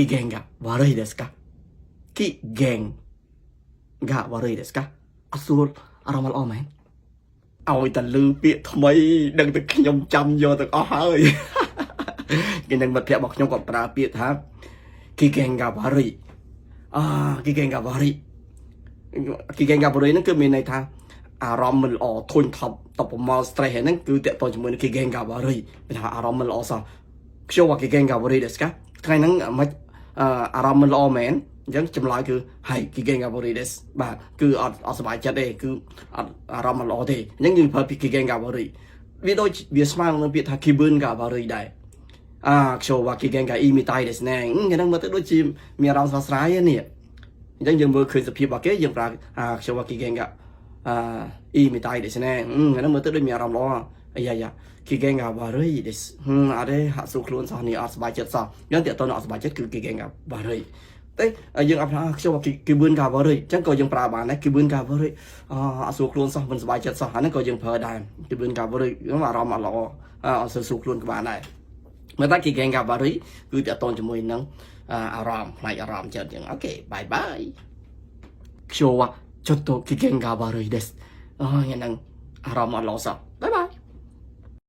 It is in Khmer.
Kigenga worry this ka. Kigenga worry this ka. Asur aramal o man. Ôi ta lưu biệt mấy đừng được nhom chăm vô được hơi. Cái năng vật bọc nhom còn pra biệt hả. Kigenga worry. Kigenga worry. Kigenga worry nó cứ mình này tha. Aram mình ở thôn tập mà stress nó cứ tiện tôi chúng mình Kigenga worry. Mình thà aram mình ở sao. Showว่า Kigenga worry ですか ថ្ងៃហ្នឹងមិនអារម្មណ៍មិនល្អមែនអញ្ចឹងចម្លើយគឺហើយ Kigenga worry ですបាទគឺអត់សប្បាយចិត្តទេគឺអត់អារម្មណ៍មិនល្អទេអញ្ចឹងយើងប្រើពី Kigenga worry វាដូចវាស្មើនឹងពាក្យថា Kigenga worry ដែរshow ว่า Kigenga imitai ですねហ្នឹងមើលទៅដូចជាមានអារម្មណ៍ស្រស់ស្រាយនេះអញ្ចឹងយើងមើលឃើញសភាពរបស់គេយើងប្រើshow ว่า Kigenga imitai ですねហ្នឹងមើលទៅដូចមានអារម្មណ៍ល្អអាយ៉ា Kigenga worry ですអត់ទេហាក់សួរខ្លួនសោះនេះអត់សប្បាយចិត្តសោះយើងតែតើអត់សប្បាយចិត្តគឺ Kigenga worry តែយើងអត់ថាខ្ញុំ Kigenga worry អញ្ចឹងក៏យើងប្រើបានដែរ Kigenga worry អត់សួរខ្លួនសោះមិនសប្បាយចិត្តសោះអាហ្នឹងក៏យើងប្រើដែរ Kigenga worry ហ្នឹងអារម្មណ៍អត់ល្អអត់សួរខ្លួនក៏បានដែរមើលតែ Kigenga worry គឺតើតជាមួយនឹងអារម្មណ៍ផ្នែកអារម្មណ៍ចិត្តអញ្ចឹងអូខេបាយបាយខ្ញុំはちょっと機嫌が悪いですយ៉ាងហ្នឹងអារម្មណ៍អត់ល្អសោះបាយ